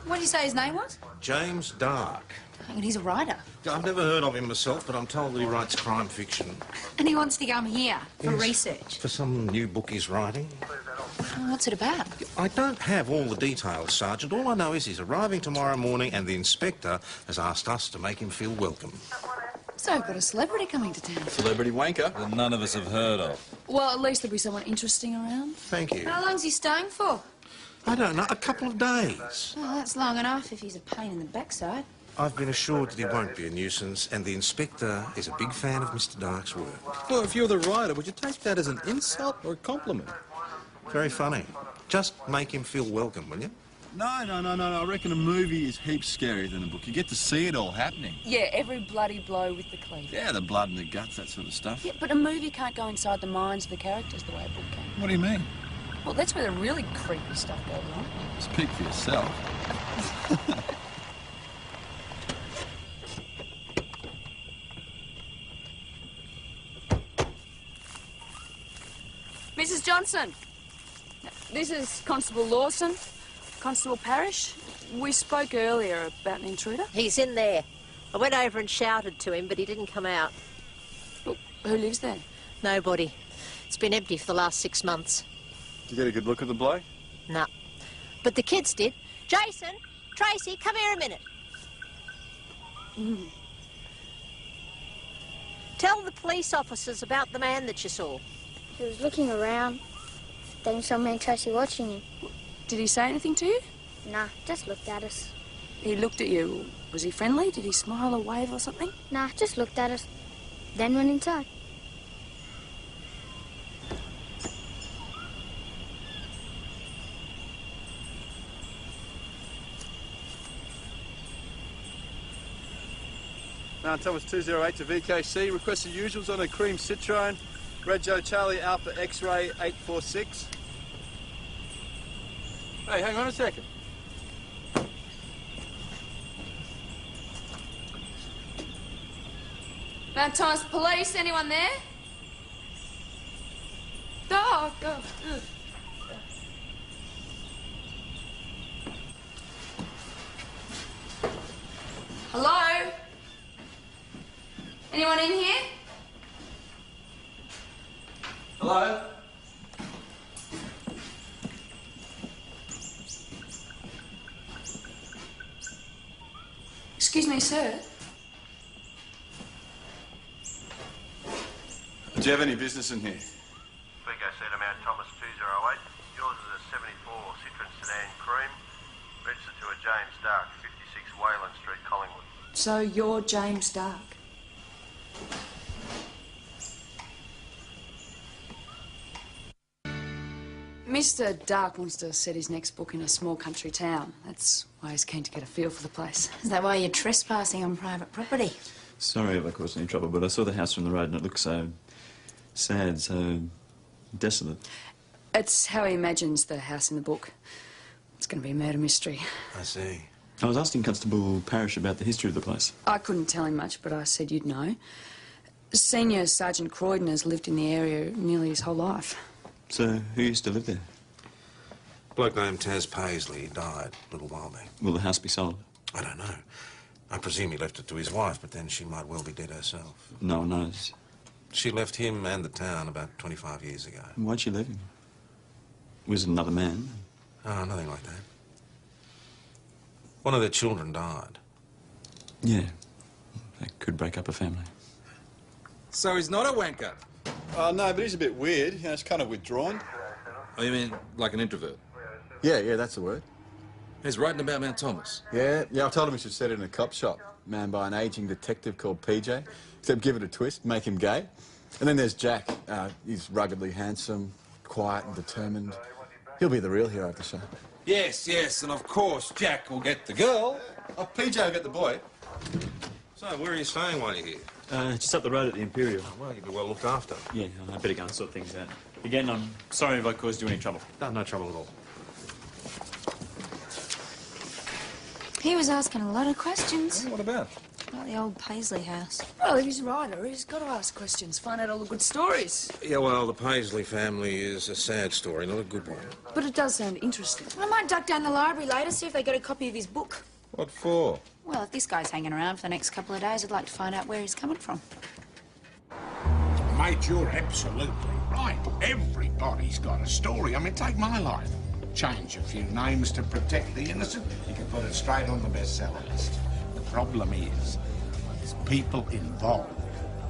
What did you say his name was? James Dark. And he's a writer. I've never heard of him myself, but I'm told that he writes crime fiction. And he wants to come here for research. For some new book he's writing. Oh, what's it about? I don't have all the details, Sergeant. All I know is he's arriving tomorrow morning and the inspector has asked us to make him feel welcome. So we've got a celebrity coming to town. Celebrity wanker that none of us have heard of. Well, at least there'll be someone interesting around. Thank you. How long's he staying for? I don't know, a couple of days. Well, that's long enough if he's a pain in the backside. I've been assured that he won't be a nuisance, and the inspector is a big fan of Mr. Dark's work. Well, if you're the writer, would you take that as an insult or a compliment? Very funny. Just make him feel welcome, will you? No. I reckon a movie is heaps scarier than a book. You get to see it all happening. Yeah, every bloody blow with the cleaver. Yeah, the blood and the guts, that sort of stuff. Yeah, but a movie can't go inside the minds of the characters the way a book can. What do you mean? Well, that's where the really creepy stuff goes on. Speak for yourself. Mrs. Johnson, this is Constable Lawson, Constable Parrish. We spoke earlier about an intruder. He's in there. I went over and shouted to him, but he didn't come out. Well, who lives there? Nobody. It's been empty for the last 6 months. Did you get a good look at the bloke? No. But the kids did. Jason, Tracy, come here a minute. Tell the police officers about the man that you saw. He was looking around. Then he saw me and Tracy watching him. Did he say anything to you? Nah, just looked at us. He looked at you. Was he friendly? Did he smile or wave or something? Nah, just looked at us. Then went inside. Mount Thomas 208 to VKC. Request the usuals on a cream Citroen. Red Joe Charlie Alpha X-ray 846. Hey, hang on a second. Mount Thomas Police, anyone there? Oh, God. Hello? Anyone in here? Hello? Excuse me, sir. Do you have any business in here? VKC to Mount Thomas 208. Yours is a 74 Citroen Sedan Cream. Registered to a James Dark, 56 Wayland Street, Collingwood. So you're James Dark? Mr. Dark wants to set his next book in a small country town. That's why he's keen to get a feel for the place. Is that why you're trespassing on private property? Sorry if I caused any trouble, but I saw the house from the road and it looked so sad, so desolate. It's how he imagines the house in the book. It's going to be a murder mystery. I see. I was asking Constable Parrish about the history of the place. I couldn't tell him much, but I said you'd know. Senior Sergeant Croydon has lived in the area nearly his whole life. So, who used to live there? A bloke named Taz Paisley died a little while back. Will the house be sold? I don't know. I presume he left it to his wife, but then she might well be dead herself. No one knows. She left him and the town about 25 years ago. Why'd she leave him? Was it another man? Oh, nothing like that. One of their children died. Yeah. That could break up a family. So he's not a wanker? No, but he's a bit weird. You know, it's kind of withdrawn. Oh, you mean like an introvert? Yeah, that's the word. He's writing about Mount Thomas. Yeah, I told him he should set it in a cop shop, manned by an ageing detective called PJ. Except give it a twist, make him gay. And then there's Jack. He's ruggedly handsome, quiet and determined. He'll be the real hero of the show. Yes, and of course Jack will get the girl. Oh, PJ will get the boy. So, where are you staying while you're here? Just up the road at the Imperial. Oh, well, you'll be well looked after. Yeah, I better go and sort things out. Again, I'm sorry if I caused you any trouble. No trouble at all. He was asking a lot of questions. What about? Like the old Paisley house. Well, if he's a writer, he's got to ask questions, find out all the good stories. Yeah, well, the Paisley family is a sad story, not a good one. But it does sound interesting. I might duck down the library later, see if they got a copy of his book. What for? Well, if this guy's hanging around for the next couple of days, I'd like to find out where he's coming from. Mate, you're absolutely right. Everybody's got a story. I mean, take my life. Change a few names to protect the innocent. You can put it straight on the bestseller list. The problem is, there's people involved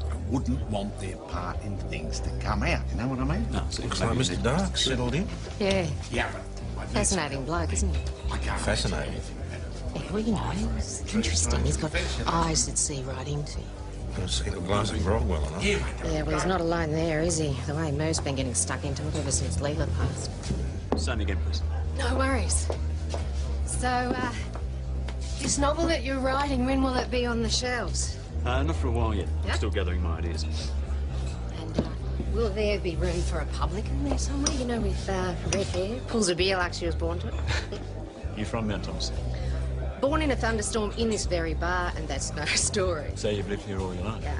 who wouldn't want their part in things to come out. You know what I mean? No, so Looks like Mr. Dark settled in. Yeah. Yeah, but... Fascinating bloke, isn't he? I can't Fascinating. Yeah, well, you know, he's interesting. He's got eyes that see right into you. I've seen a glass of grog well enough. Yeah, Yeah, well, he's not alone there, is he? The way Mo's been getting stuck into it ever since Leela passed. Sign again, please. No worries. So, this novel that you're writing, when will it be on the shelves? Not for a while yet. Yeah? I'm still gathering my ideas. And, will there be room for a publican there somewhere? You know, with red hair, pulls a beer like she was born to it. You're from Mount Thomas? Born in a thunderstorm in this very bar, and that's no story. So you've lived here all your life? Yeah.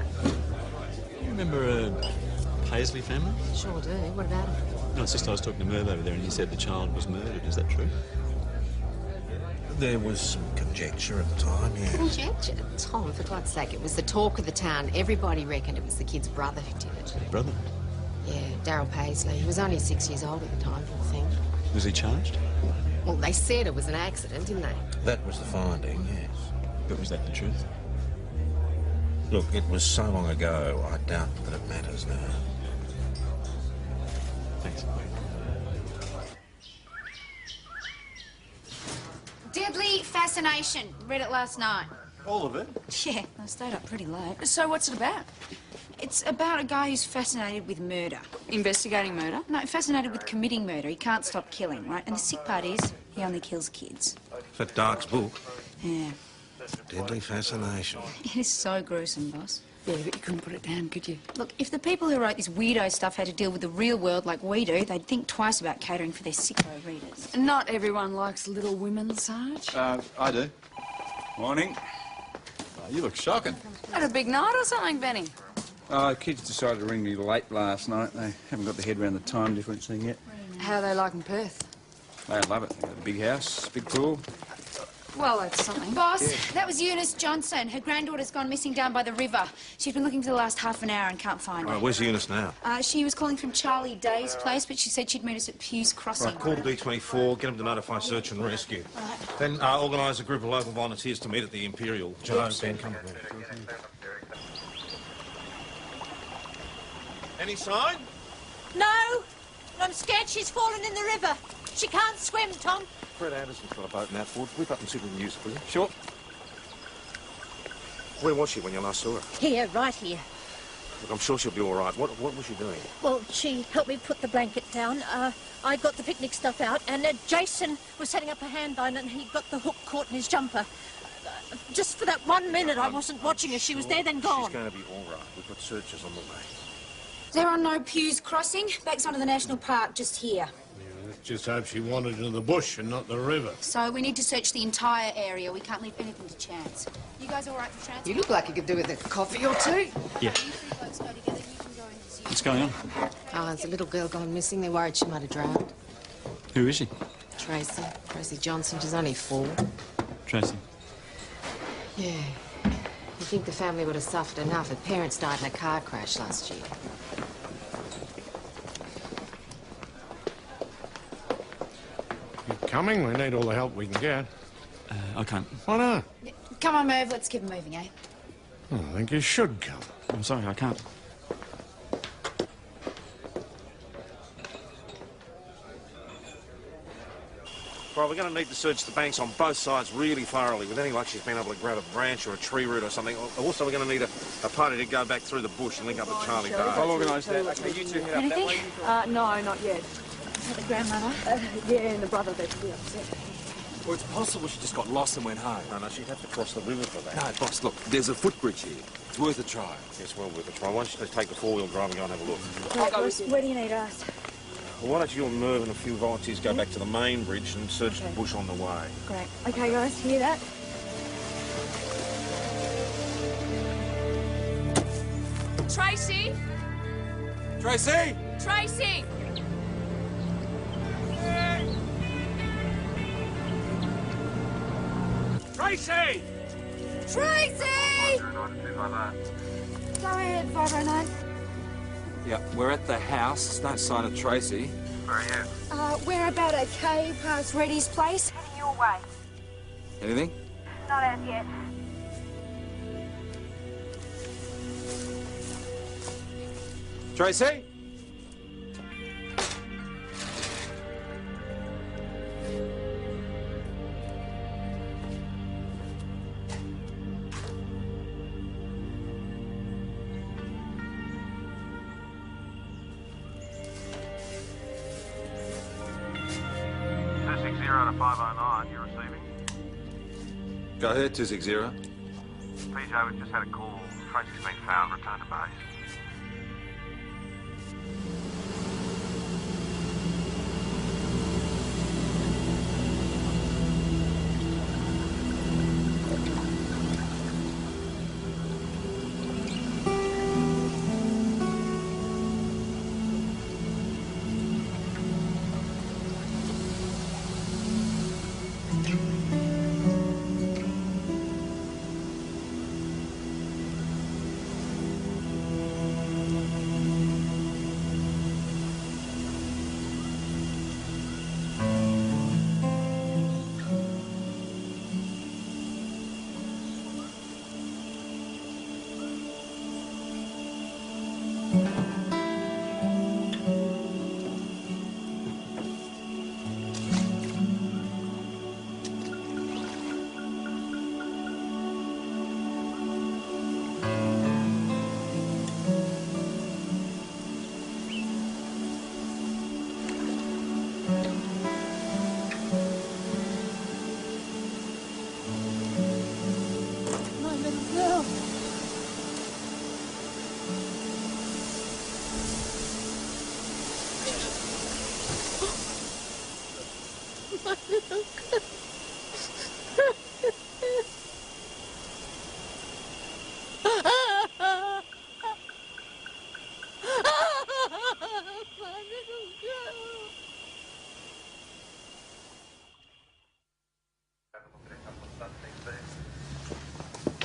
You remember a Paisley family? Sure do. What about him? No, it's just I was talking to Merv over there and he said the child was murdered. Is that true? There was some conjecture at the time, yeah. Conjecture? Tom, for God's sake, it was the talk of the town. Everybody reckoned it was the kid's brother who did it. Brother? Yeah, Daryl Paisley. He was only 6 years old at the time, poor thing. Was he charged? Well, they said it was an accident, didn't they? That was the finding, yes. But was that the truth? Look, it was so long ago, I doubt that it matters now. Thanks. Deadly Fascination. Read it last night. All of it? Yeah, I stayed up pretty late. So what's it about? It's about a guy who's fascinated with murder. Investigating murder? No, fascinated with committing murder. He can't stop killing, right? And the sick part is, he only kills kids. Is that Dark's book? Yeah. Deadly Fascination. It is so gruesome, boss. Yeah, but you couldn't put it down, could you? Look, if the people who wrote this weirdo stuff had to deal with the real world like we do, they'd think twice about catering for their sicko readers. Not everyone likes Little Women, Sarge. I do. Morning. You look shocking. Had a big night or something, Benny? Kids decided to ring me late last night. They haven't got the head around the time difference thing yet. How they like in Perth? They love it. They've got a big house, big pool. Well, that's something. Boss, that was Eunice Johnson. Her granddaughter's gone missing down by the river. She's been looking for the last half an hour and can't find her. Right, where's Eunice now? She was calling from Charlie Day's place, but she said she'd meet us at Pew's Crossing. Right, call D24, get them to notify search and rescue. Right. Then organise a group of local volunteers to meet at the Imperial. Joe, Ben, come with me. Any sign? No! I'm scared she's fallen in the river. She can't swim, Tom. Fred Anderson's got a boat in that ford. Whip up and see if we can use it, will you? Sure. Where was she when you last saw her? Here, right here. Look, I'm sure she'll be all right. What was she doing? Well, she helped me put the blanket down. I got the picnic stuff out, and Jason was setting up a handline, and he got the hook caught in his jumper. Just for that 1 minute, I wasn't watching her. She was there, then gone. She's going to be all right. We've got searchers on the way. There are no Pew's Crossing. Backs onto the national park, just here. Let's just hope she wandered into the bush and not the river. So we need to search the entire area. We can't leave anything to chance. You guys all right for transport? You look like you could do with a coffee or two. Yeah. You three blokes go together. You can go and see. What's going on? Oh, there's a little girl gone missing. They're worried she might have drowned. Who is she? Tracy Johnson. She's only 4. Tracy. Yeah. You think the family would have suffered enough? Her parents died in a car crash last year. Keep coming. We need all the help we can get. I can't. Why not? Come on, Merv. Let's keep moving, eh? I think you should come. I'm sorry, I can't. Right, we're going to need to search the banks on both sides really thoroughly. With any luck, she's been able to grab a branch or a tree root or something. Also, we're going to need a party to go back through the bush and link up with Charlie Day. I'll organise that. Okay, you two head up that way. No, not yet. Is that the grandmother? Yeah, and the brother, they're pretty upset. Well, it's possible she just got lost and went home. No, she'd have to cross the river for that. No, boss, look, there's a footbridge here. It's worth a try. Yes, well worth a try. Why don't you just take the four-wheel drive and go and have a look? Where do you need us? Well, why don't you and Merv and a few volunteers go back to the main bridge and search the bush on the way? Great. Okay, guys, hear that? Tracy? Tracy! Tracy! Tracy! Tracy! Go ahead, 509. Yeah, we're at the house. There's no sign of Tracy. Where are you? We're about a K past Reddy's place. Heading your way. Anything? Not as yet. Tracy? To 509, you're receiving. Go ahead, 260. PJ, we've just had a call. Tracy's been found. Return to base.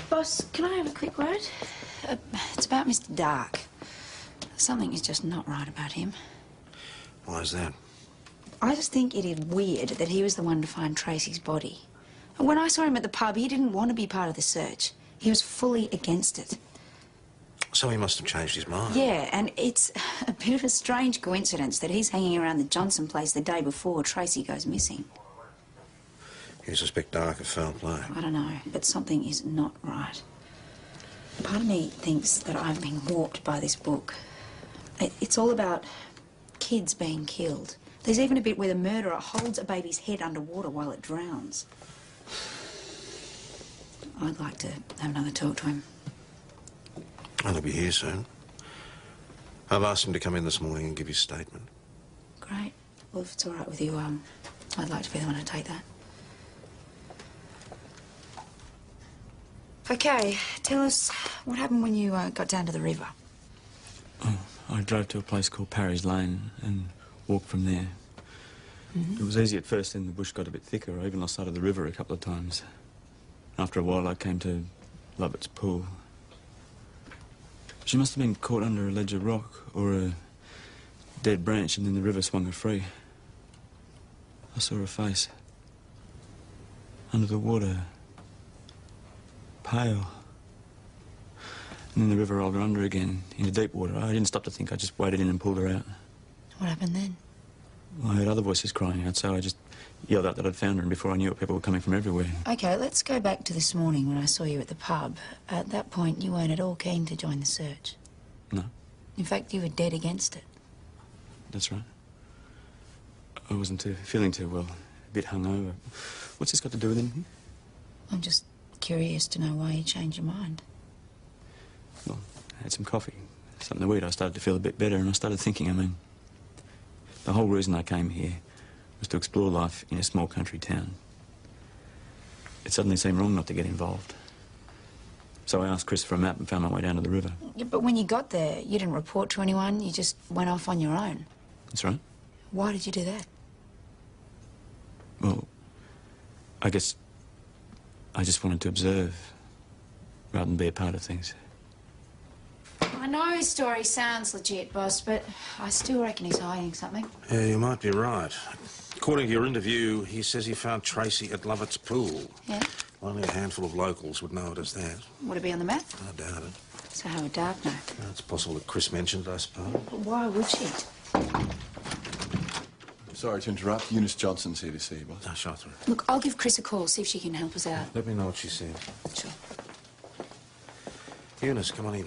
Boss, can I have a quick word? It's about Mr. Dark. Something is just not right about him. Why is that? I just think it is weird that he was the one to find Tracy's body. And when I saw him at the pub, he didn't want to be part of the search. He was fully against it. So he must have changed his mind. Yeah, and it's a bit of a strange coincidence that he's hanging around the Johnson place the day before Tracy goes missing. You suspect Dark of foul play? I don't know, but something is not right. Part of me thinks that I've been warped by this book. It's all about kids being killed. There's even a bit where the murderer holds a baby's head underwater while it drowns. I'd like to have another talk to him. Well, he'll be here soon. I've asked him to come in this morning and give his statement. Great. Well, if it's all right with you, I'd like to be the one to take that. Okay, tell us what happened when you got down to the river. Oh, I drove to a place called Parry's Lane and walked from there. Mm-hmm. It was easy at first, then the bush got a bit thicker. I even lost sight of the river a couple of times. After a while, I came to Lovett's Pool. She must have been caught under a ledge of rock or a dead branch, and then the river swung her free. I saw her face under the water, pale. And then the river rolled her under again into deep water. I didn't stop to think. I just waded in and pulled her out. What happened then? Well, I heard other voices crying out, so I just yelled out that I'd found her, and before I knew it, people were coming from everywhere. Okay, let's go back to this morning when I saw you at the pub. At that point, you weren't at all keen to join the search. No. In fact, you were dead against it. That's right. I wasn't feeling too well, a bit hungover. What's this got to do with anything? I'm just curious to know why you changed your mind. Well, I had some coffee, something to eat. I started to feel a bit better, and I started thinking, the whole reason I came here was to explore life in a small country town. It suddenly seemed wrong not to get involved. So I asked Chris for a map and found my way down to the river. Yeah, but when you got there, you didn't report to anyone. You just went off on your own. That's right. Why did you do that? Well, I guess I just wanted to observe rather than be a part of things. I know his story sounds legit, boss, but I still reckon he's hiding something. Yeah, you might be right. According to your interview, he says he found Tracy at Lovett's pool. Yeah? Only a handful of locals would know it as that. Would it be on the map? I doubt it. So how would Dark know? Well, it's possible that Chris mentioned it, I suppose. But why would she? Sorry to interrupt. Eunice Johnson's here to see you, boss. No, show through. Look, I'll give Chris a call, see if she can help us out. Let me know what she said. Sure. Eunice, come on in.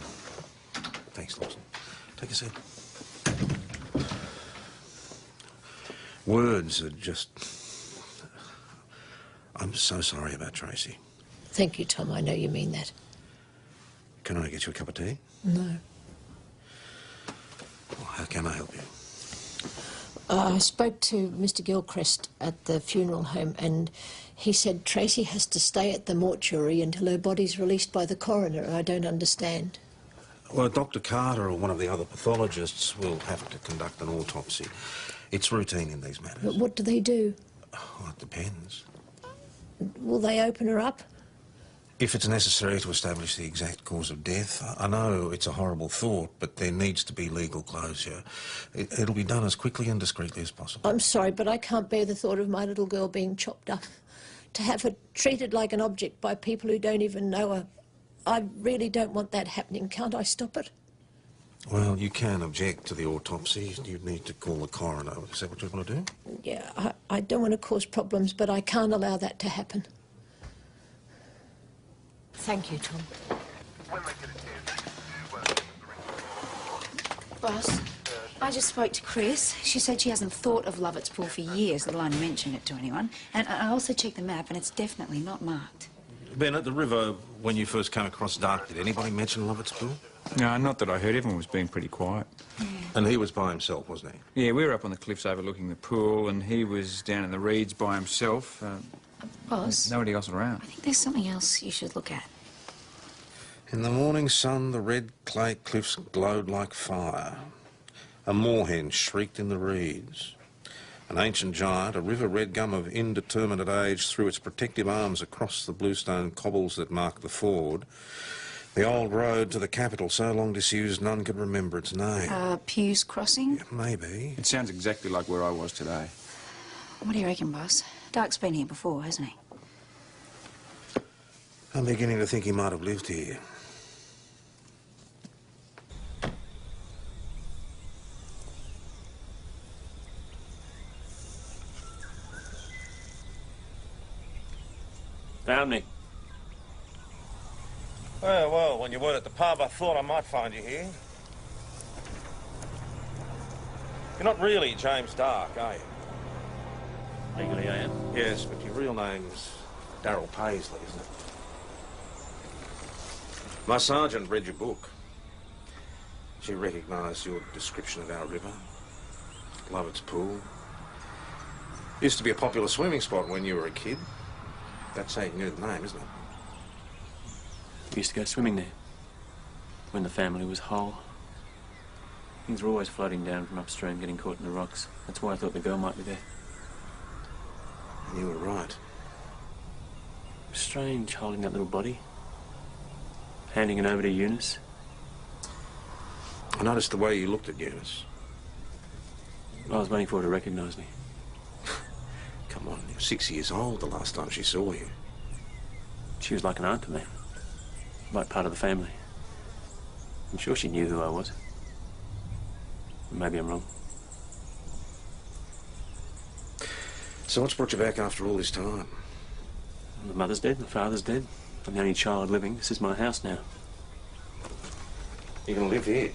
Thanks, Lawson. Take a seat. Words are just... I'm so sorry about Tracy. Thank you, Tom. I know you mean that. Can I get you a cup of tea? No. Well, how can I help you? I spoke to Mr. Gilchrist at the funeral home, and he said Tracy has to stay at the mortuary until her body's released by the coroner. I don't understand. Well, Dr. Carter or one of the other pathologists will have to conduct an autopsy. It's routine in these matters. But what do they do? Oh, it depends. Will they open her up? If it's necessary to establish the exact cause of death, I know it's a horrible thought, but there needs to be legal closure. It'll be done as quickly and discreetly as possible. I'm sorry, but I can't bear the thought of my little girl being chopped up. To have her treated like an object by people who don't even know her. I really don't want that happening. Can't I stop it? Well, you can object to the autopsy. You'd need to call the coroner. Is that what you want to do? Yeah, I don't want to cause problems, but I can't allow that to happen. Thank you, Tom. Boss, I just spoke to Chris. She said she hasn't thought of Lovett's pool for years, let alone mentioned it to anyone. And I also checked the map, and it's definitely not marked. Ben, at the river, when you first came across Dark, did anybody mention Lovett's pool? No, not that I heard. Everyone was being pretty quiet. Yeah. And he was by himself, wasn't he? Yeah, we were up on the cliffs overlooking the pool, and he was down in the reeds by himself. Boss, Nobody else around. I think there's something else you should look at. In the morning sun, the red clay cliffs glowed like fire. A moorhen shrieked in the reeds. An ancient giant, a river red gum of indeterminate age, threw its protective arms across the bluestone cobbles that marked the ford. The old road to the capital, so long disused none could remember its name. Pew's Crossing? Yeah, maybe. It sounds exactly like where I was today. What do you reckon, boss? Dark's been here before, hasn't he? I'm beginning to think he might have lived here. Found me. Oh, well, when you weren't at the pub, I thought I might find you here. You're not really James Dark, are you? Legally, I am. Yes, but your real name's Darryl Paisley, isn't it? My sergeant read your book. She recognised your description of our river. Lovett's pool. Used to be a popular swimming spot when you were a kid. That's how you knew the name, isn't it? We used to go swimming there when the family was whole. Things were always floating down from upstream, getting caught in the rocks. That's why I thought the girl might be there. And you were right. It was strange holding that little body, handing it over to Eunice. I noticed the way you looked at Eunice. I was waiting for her to recognise me. Come on, you were 6 years old the last time she saw you. She was like an aunt to me, like part of the family. I'm sure she knew who I was. Maybe I'm wrong. So what's brought you back after all this time? My mother's dead, my father's dead. I'm the only child living. This is my house now. You're gonna live here?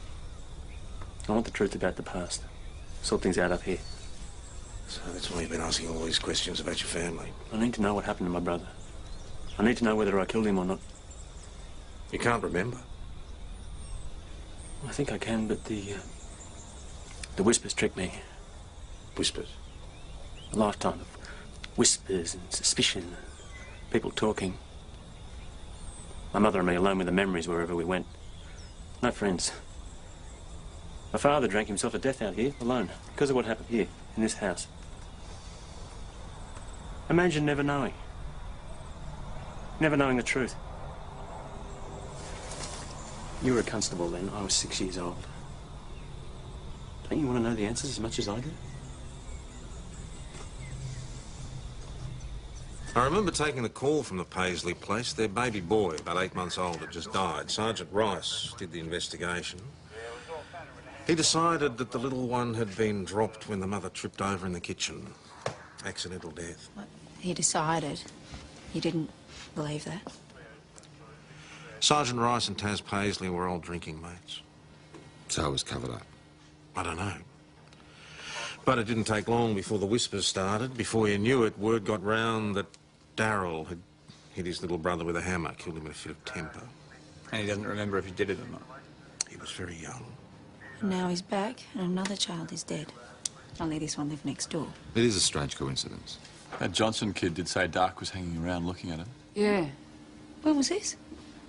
I want the truth about the past. Sort things out up here. So that's why you've been asking all these questions about your family? I need to know what happened to my brother. I need to know whether I killed him or not. You can't remember? I think I can, but the whispers trick me. Whispers? A lifetime of whispers and suspicion, people talking. My mother and me alone with the memories wherever we went. No friends. My father drank himself to death out here, alone, because of what happened here, in this house. Imagine never knowing. Never knowing the truth. You were a constable then. I was 6 years old. Don't you want to know the answers as much as I do? I remember taking a call from the Paisley place. Their baby boy, about 8 months old, had just died. Sergeant Rice did the investigation. He decided that the little one had been dropped when the mother tripped over in the kitchen. Accidental death. What? He decided. You didn't believe that? Sergeant Rice and Taz Paisley were old drinking mates. So it was covered up? I don't know. But it didn't take long before the whispers started. Before you knew it, word got round that Darryl had hit his little brother with a hammer, killed him in a fit of temper. And he doesn't remember if he did it or not? He was very young. Now he's back and another child is dead. Only this one lived next door. It is a strange coincidence. That Johnson kid did say Dark was hanging around looking at him. Yeah. When was this?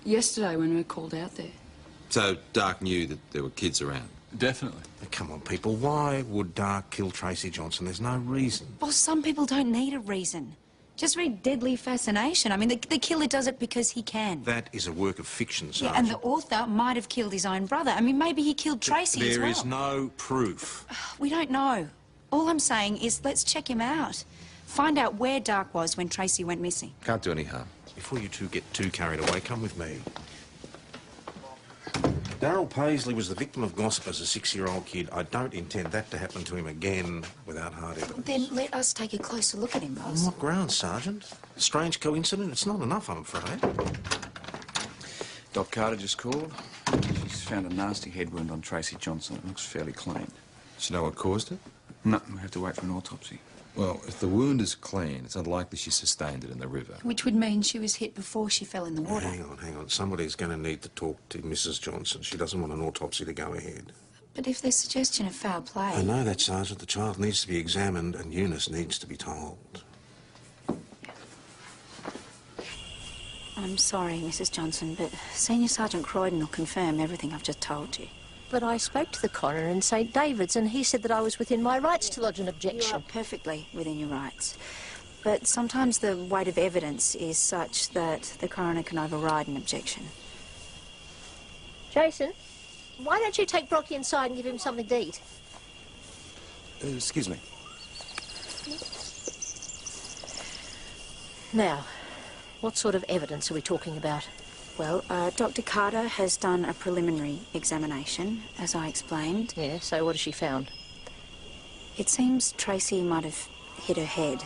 Yesterday when we were called out there. So Dark knew that there were kids around? Definitely. Now, come on, people. Why would Dark kill Tracy Johnson? There's no reason. Boss, some people don't need a reason. Just read Deadly Fascination. I mean, the killer does it because he can. That is a work of fiction, Yeah, Sergeant. and the author might have killed his own brother. I mean, maybe he killed Tracy as well. There is no proof. We don't know. All I'm saying is let's check him out. Find out where Dark was when Tracy went missing. Can't do any harm. Before you two get too carried away, come with me. Darryl Paisley was the victim of gossip as a 6-year-old kid. I don't intend that to happen to him again without hard evidence. Then let us take a closer look at him, On boss. what grounds, Sergeant? Strange coincidence? It's not enough, I'm afraid. Doc Carter just called. She's found a nasty head wound on Tracy Johnson. It looks fairly clean. Do you know what caused it? No, we have to wait for an autopsy. Well, if the wound is clean, it's unlikely she sustained it in the river. Which would mean she was hit before she fell in the water. Hang on. Somebody's going to need to talk to Mrs. Johnson. She doesn't want an autopsy to go ahead. But if there's suggestion of foul play... I know that, Sergeant. The child needs to be examined and Eunice needs to be told. I'm sorry, Mrs. Johnson, but Senior Sergeant Croydon will confirm everything I've just told you. But I spoke to the coroner in St David's and he said that I was within my rights to lodge an objection. You are perfectly within your rights. But sometimes the weight of evidence is such that the coroner can override an objection. Jason, why don't you take Brocky inside and give him something to eat? Excuse me. Now, what sort of evidence are we talking about? Well, Dr. Carter has done a preliminary examination, as I explained. Yeah, so what has she found? It seems Tracy might have hit her head.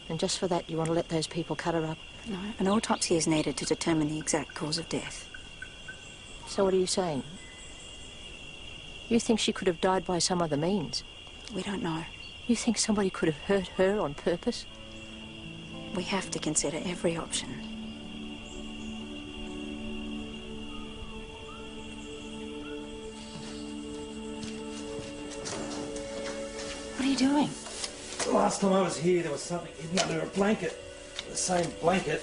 And just for that, you want to let those people cut her up? No, an autopsy is needed to determine the exact cause of death. So what are you saying? You think she could have died by some other means? We don't know. You think somebody could have hurt her on purpose? We have to consider every option. What are you doing? The last time I was here, there was something hidden under a blanket. The same blanket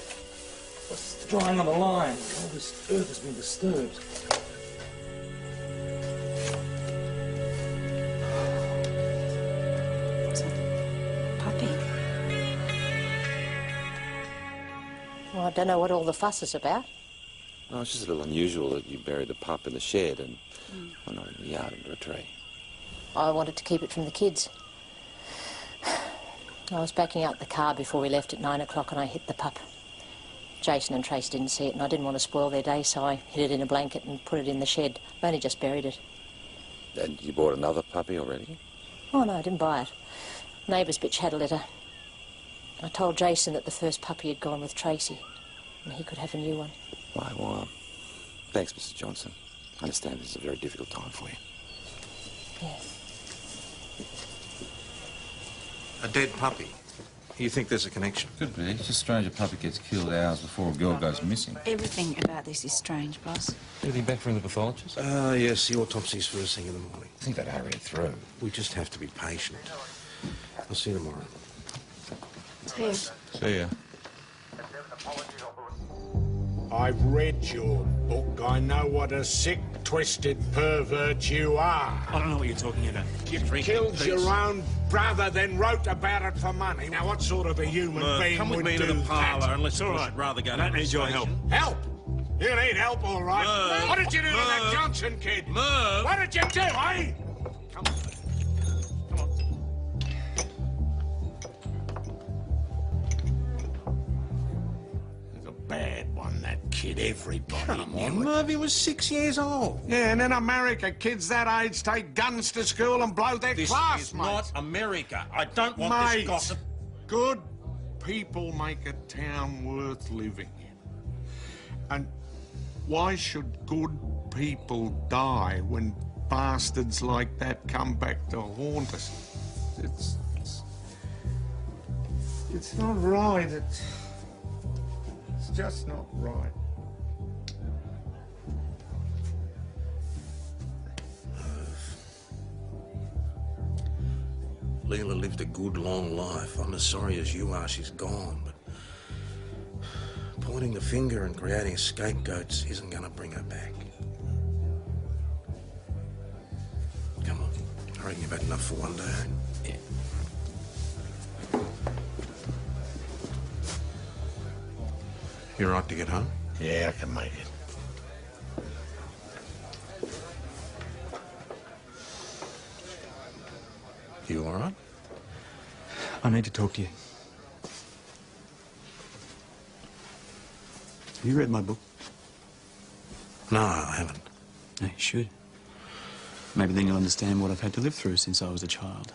was drying on the line. All this earth has been disturbed. It's a puppy. Well, I don't know what all the fuss is about. No, it's just a little unusual that you buried the pup in the shed and well, not in the yard under a tree. I wanted to keep it from the kids. I was backing out the car before we left at 9 o'clock and I hit the pup. Jason and Trace didn't see it and I didn't want to spoil their day, so I hid it in a blanket and put it in the shed. I've only just buried it. And you bought another puppy already? Oh, no, I didn't buy it. Neighbour's bitch had a litter. I told Jason that the first puppy had gone with Tracy and he could have a new one. Right, well, thanks, Mrs. Johnson. I understand this is a very difficult time for you. Yeah. A dead puppy. You think there's a connection? Could be. It's just strange a puppy gets killed hours before a girl goes missing. Everything about this is strange, boss. Anything back from the pathologist? Yes, the autopsy's first thing in the morning. I think they'd hurry it through. We just have to be patient. I'll see you tomorrow. See you. See ya. I've read your book. I know what a sick, twisted pervert you are. I don't know what you're talking about. You killed your own brother, then wrote about it for money. Now, what sort of a human being come with would me do to the parlour that? unless you'd rather go I don't need your help. Help? You need help, all right. Merv. What did you do to that Merv. Johnson kid? Merv. What did you do, eh? Come on. Come on. He's a bad one, that kid. Everybody Come knew on, it. Merv, he was 6 years old. Yeah, and in America, kids that age take guns to school and blow their This classmates. is not America. I don't want Mate, this gossip. good people make a town worth living in. And why should good people die when bastards like that come back to haunt us? It's not right. It's just not right. Leela lived a good, long life. I'm as sorry as you are she's gone, but pointing the finger and creating scapegoats isn't going to bring her back. Come on. I reckon you've had enough for one day. Yeah. You all right to get home? Yeah, I can make it. You all right? I need to talk to you. Have you read my book? No, I haven't. No, you should. Maybe then you'll understand what I've had to live through since I was a child.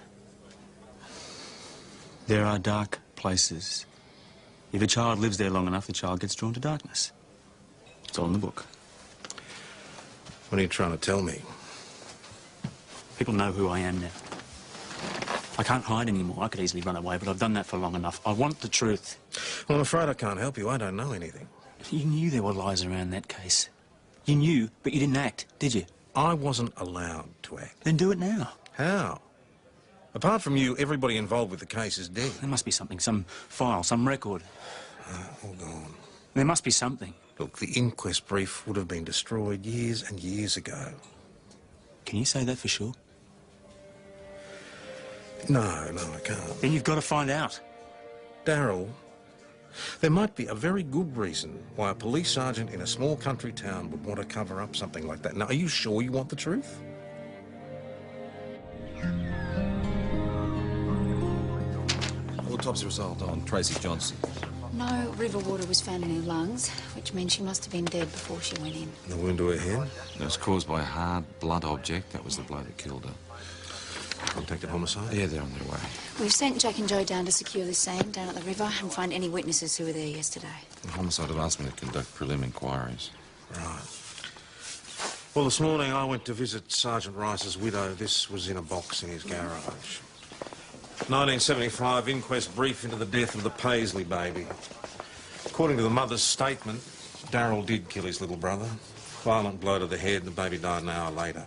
There are dark places. If a child lives there long enough, the child gets drawn to darkness. It's all in the book. What are you trying to tell me? People know who I am now. I can't hide anymore. I could easily run away, but I've done that for long enough. I want the truth. Well, I'm afraid I can't help you. I don't know anything. You knew there were lies around that case. You knew, but you didn't act, did you? I wasn't allowed to act. Then do it now. How? Apart from you, everybody involved with the case is dead. There must be something, some file, some record. All gone. There must be something. Look, the inquest brief would have been destroyed years and years ago. Can you say that for sure? No, I can't. Then you've got to find out. Darryl, there might be a very good reason why a police sergeant in a small country town would want to cover up something like that. Now, are you sure you want the truth? Autopsy result on Tracy Johnson. No river water was found in her lungs, which means she must have been dead before she went in. The wound to her head? It was caused by a hard blood object. That was the blow that killed her. Contacted homicide? Yeah, they're on their way. We've sent Jack and Joe down to secure the scene down at the river and find any witnesses who were there yesterday. The homicide have asked me to conduct prelim inquiries. Right. Well, this morning I went to visit Sergeant Rice's widow. This was in a box in his garage. 1975 inquest brief into the death of the Paisley baby. According to the mother's statement, Darryl did kill his little brother. Violent blow to the head, the baby died an hour later.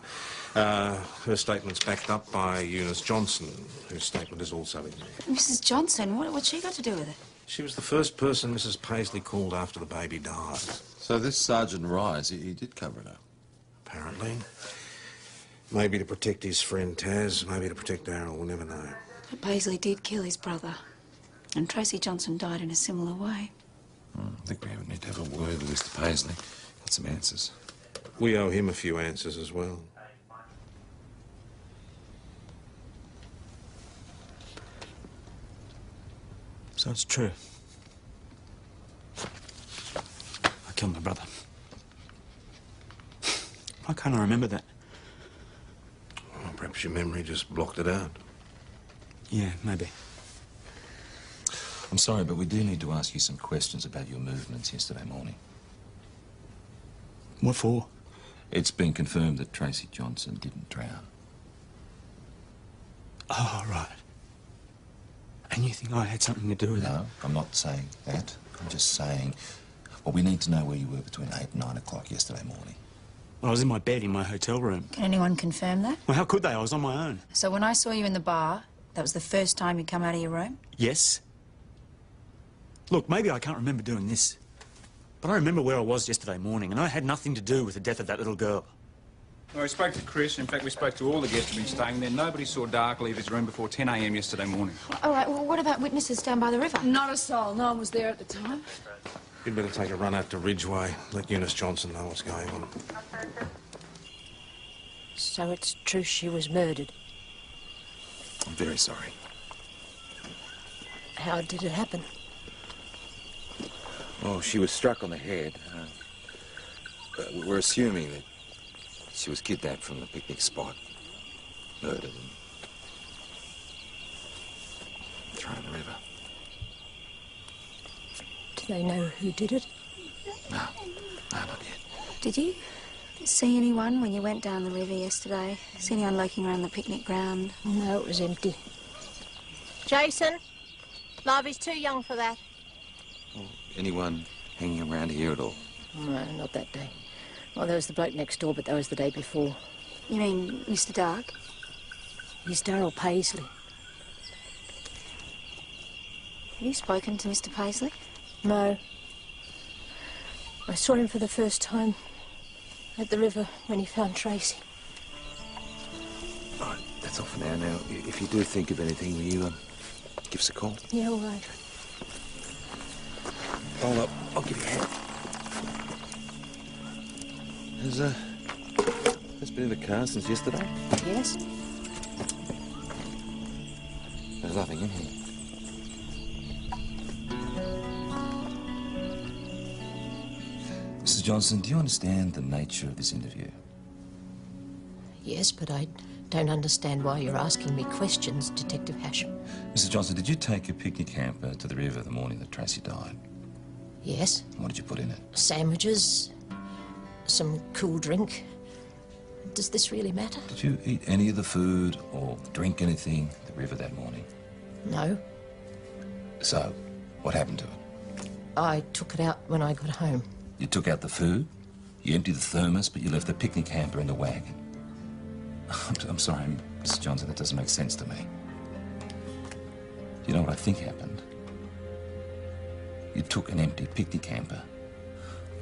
Her statement's backed up by Eunice Johnson, whose statement is also in there. Mrs. Johnson? What's she got to do with it? She was the first person Mrs. Paisley called after the baby died. So this Sergeant Rice, he did cover it up? Apparently. Maybe to protect his friend Taz, maybe to protect Darryl, we'll never know. But Paisley did kill his brother. And Tracy Johnson died in a similar way. I think we need to have a word with Mr. Paisley. Got some answers. We owe him a few answers as well. So it's true. I killed my brother. Why can't I remember that? Well, perhaps your memory just blocked it out. Yeah, maybe. I'm sorry, but we do need to ask you some questions about your movements yesterday morning. What for? It's been confirmed that Tracy Johnson didn't drown. Oh, right. And you think I had something to do with it? No, I'm not saying that. I'm just saying, well, we need to know where you were between 8 and 9 o'clock yesterday morning. Well, I was in my bed in my hotel room. Can anyone confirm that? Well, how could they? I was on my own. So when I saw you in the bar, that was the first time you'd come out of your room? Yes. Look, maybe I can't remember doing this. But I remember where I was yesterday morning, and I had nothing to do with the death of that little girl. Well, we spoke to Chris. In fact, we spoke to all the guests who've been staying there. Nobody saw Dark leave his room before 10 a.m. yesterday morning. All right, well, what about witnesses down by the river? Not a soul. No one was there at the time. You'd better take a run out to Ridgeway. Let Eunice Johnson know what's going on. So it's true she was murdered. I'm very sorry. How did it happen? Oh, she was struck on the head. We're assuming that she was kidnapped from the picnic spot, murdered and thrown in the river. Do they know who did it? No, not yet. Did you see anyone when you went down the river yesterday? See anyone lurking around the picnic ground? No, it was empty. Jason, Marvy's too young for that. Anyone hanging around here at all? No, not that day. Well, there was the bloke next door, but that was the day before. You mean Mr. Dark? He's Darryl Paisley. Have you spoken to Mr. Paisley? No. I saw him for the first time at the river when he found Tracy. Right, that's all for now. Now, if you do think of anything, will you give us a call? Yeah, all right. Hold up, I'll give you a hand. Has been in the car since yesterday? Yes. There's nothing in here. Mrs. Johnson, do you understand the nature of this interview? Yes, but I don't understand why you're asking me questions, Detective Hasham. Mrs. Johnson, did you take a picnic hamper to the river the morning that Tracy died? Yes. What did you put in it? Sandwiches, some cool drink. Does this really matter? Did you eat any of the food or drink anything at the river that morning? No. So, what happened to it? I took it out when I got home. You took out the food, you emptied the thermos, but you left the picnic hamper in the wagon. I'm sorry, Mrs. Johnson, that doesn't make sense to me. You know what I think happened? You took an empty picnic hamper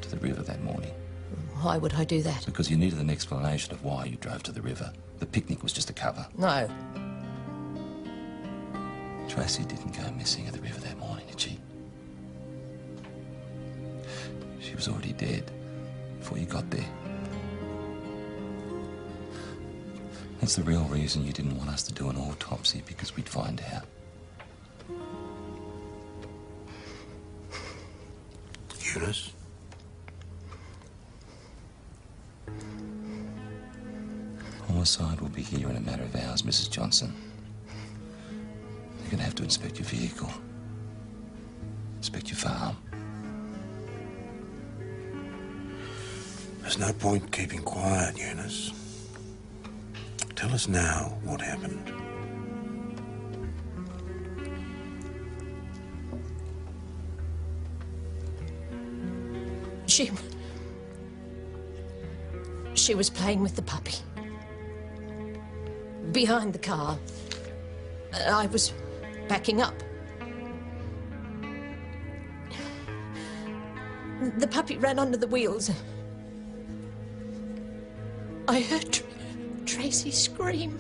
to the river that morning. Why would I do that? Because you needed an explanation of why you drove to the river. The picnic was just a cover. No. Tracy didn't go missing at the river that morning, did she? She was already dead before you got there. That's the real reason you didn't want us to do an autopsy, because we'd find out. Eunice? Homicide will be here in a matter of hours, Mrs. Johnson. They're going to have to inspect your vehicle, inspect your farm. There's no point keeping quiet, Eunice. Tell us now what happened. She was playing with the puppy. Behind the car. I was backing up. The puppy ran under the wheels. I heard Tracy scream.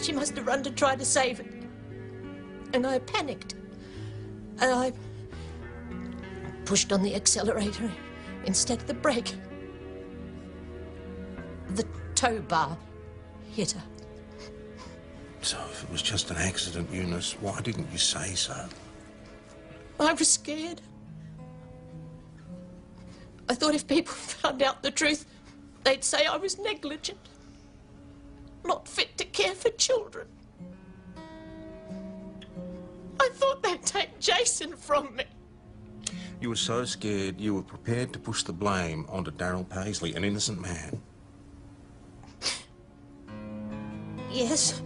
She must have run to try to save it. And I panicked. And I pushed on the accelerator instead of the brake. The tow bar hit her. So if it was just an accident, Eunice, why didn't you say so? I was scared. I thought if people found out the truth, they'd say I was negligent, not fit to care for children. I thought they'd take Jason from me. You were so scared you were prepared to push the blame onto Darryl Paisley, an innocent man. Yes.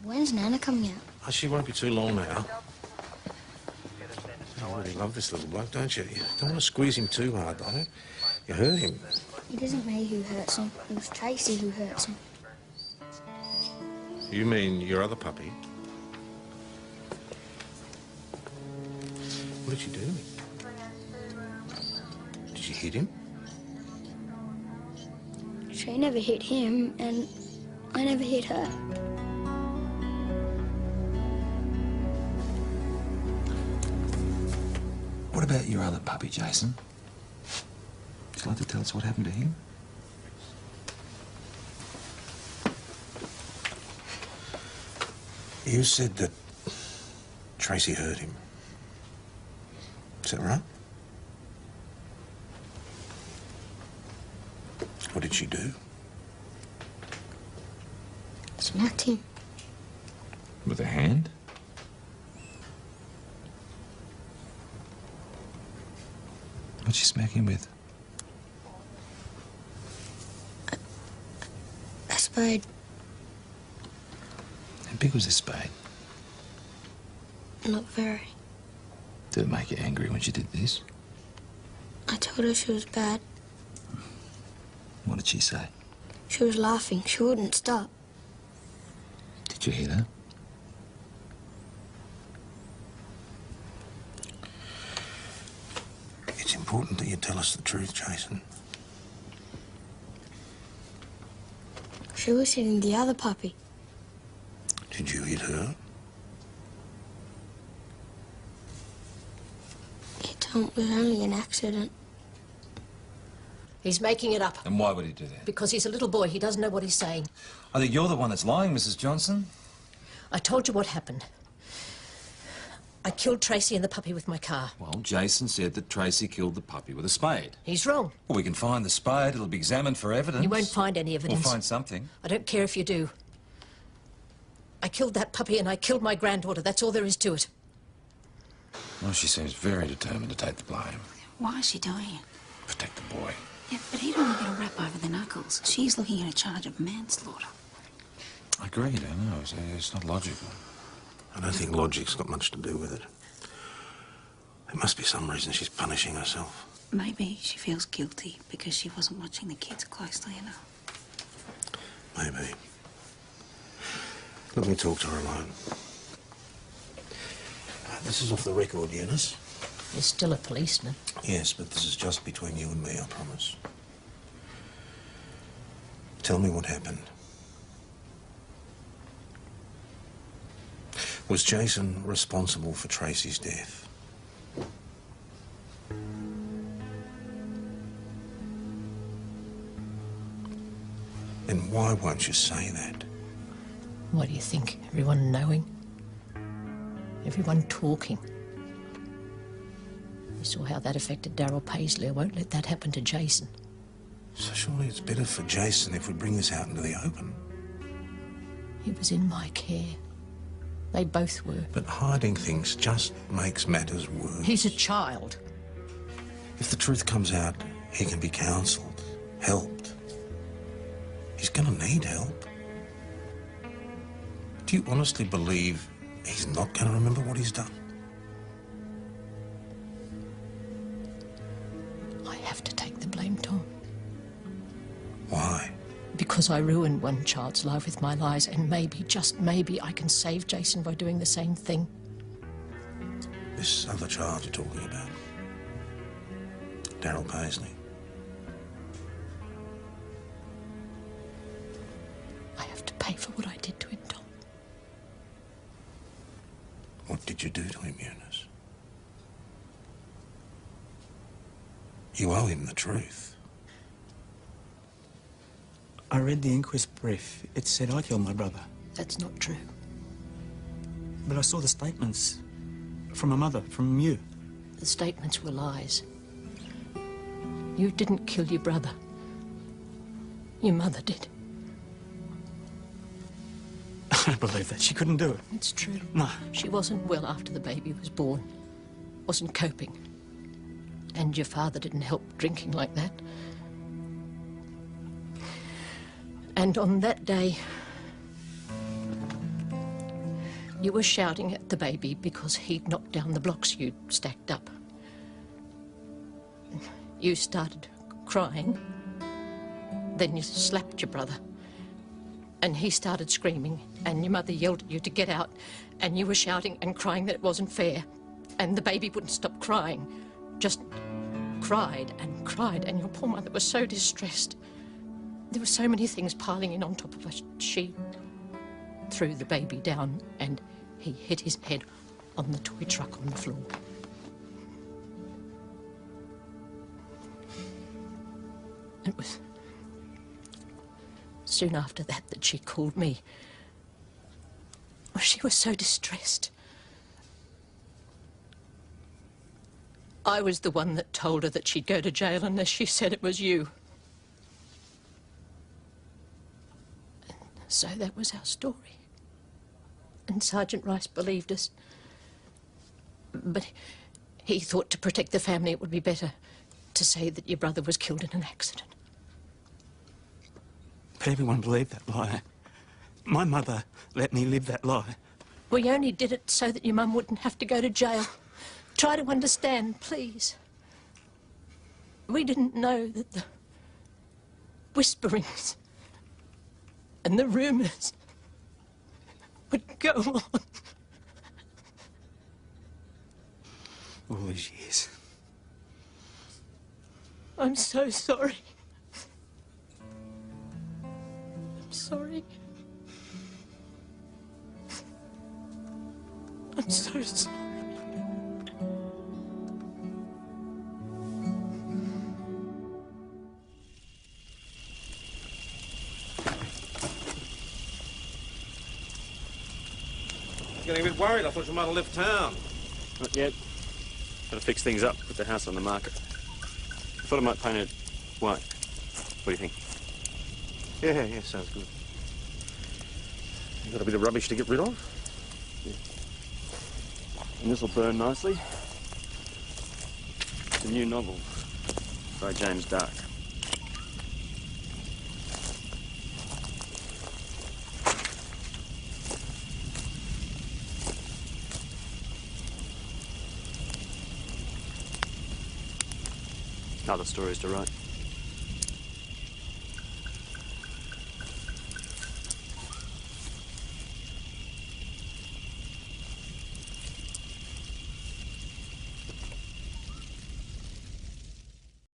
When's Nana coming out? Oh, she won't be too long now. You really love this little bloke, don't you? You don't want to squeeze him too hard, though. You hurt him. It isn't me who hurts him. It was Tracy who hurts him. You mean your other puppy? What did you do? Did you hit him? She never hit him, and I never hit her. What about your other puppy, Jason? Would you like to tell us what happened to him? You said that Tracy hurt him. Is that right? What did she do? Smacked him. With a hand? What'd she smack him with? A spade. How big was this spade? Not very. Did it make you angry when she did this? I told her she was bad. What did she say? She was laughing. She wouldn't stop. Did you hit her? It's important that you tell us the truth, Jason. She was hitting the other puppy. Did you hit her? It was only an accident. He's making it up. And why would he do that? Because he's a little boy. He doesn't know what he's saying. I think you're the one that's lying, Mrs. Johnson. I told you what happened. I killed Tracy and the puppy with my car. Well, Jason said that Tracy killed the puppy with a spade. He's wrong. Well, we can find the spade. It'll be examined for evidence. You won't find any evidence. We'll find something. I don't care if you do. I killed that puppy and I killed my granddaughter. That's all there is to it. Well, she seems very determined to take the blame. Why is she doing it? Protect the boy. Yeah, but he'd only get a rap over the knuckles. She's looking at a charge of manslaughter. Agreed, I know. It's not logical. I don't think logic's got much to do with it. There must be some reason she's punishing herself. Maybe she feels guilty because she wasn't watching the kids closely enough. Maybe. Let me talk to her alone. This is off the record, Eunice. You're still a policeman. Yes, but this is just between you and me, I promise. Tell me what happened. Was Jason responsible for Tracy's death? Then why won't you say that? What do you think? Everyone knowing? Everyone talking? You saw how that affected Darryl Paisley. I won't let that happen to Jason. So surely it's better for Jason if we bring this out into the open. He was in my care. They both were. But hiding things just makes matters worse. He's a child. If the truth comes out, he can be counselled, helped. He's going to need help. Do you honestly believe he's not going to remember what he's done? I have to take the blame, Tom. Why? Because I ruined one child's life with my lies, and maybe, just maybe, I can save Jason by doing the same thing. This other child you're talking about. Darryl Paisley. I have to pay for what I did to him, Tom. What did you do to him, Eunice? You owe him the truth. I read the inquest brief. It said I killed my brother. That's not true. But I saw the statements from my mother, from you. The statements were lies. You didn't kill your brother. Your mother did. I don't believe that. She couldn't do it. It's true. No. She wasn't well after the baby was born. Wasn't coping. And your father didn't help drinking like that. And on that day, you were shouting at the baby because he'd knocked down the blocks you'd stacked up. You started crying. Then you slapped your brother. And he started screaming, and your mother yelled at you to get out, and you were shouting and crying that it wasn't fair. And the baby wouldn't stop crying, just cried, and your poor mother was so distressed. There were so many things piling in on top of us. She threw the baby down, and he hit his head on the toy truck on the floor. It was soon after that that she called me. She was so distressed. I was the one that told her that she'd go to jail unless she said it was you. And so that was our story. And Sergeant Rice believed us. But he thought to protect the family it would be better to say that your brother was killed in an accident. But everyone believed that lie. My mother let me live that lie. We only did it so that your mum wouldn't have to go to jail. Try to understand, please. We didn't know that the whisperings and the rumours would go on. All these years. I'm so sorry. I'm sorry. I'm so sorry. Getting a bit worried. I thought you might have left town. Not yet. Got to fix things up, put the house on the market. I thought I might paint it white. What do you think? Yeah, sounds good. You got a bit of rubbish to get rid of? Yeah. And this will burn nicely. It's a new novel by James Dark. Other stories to write.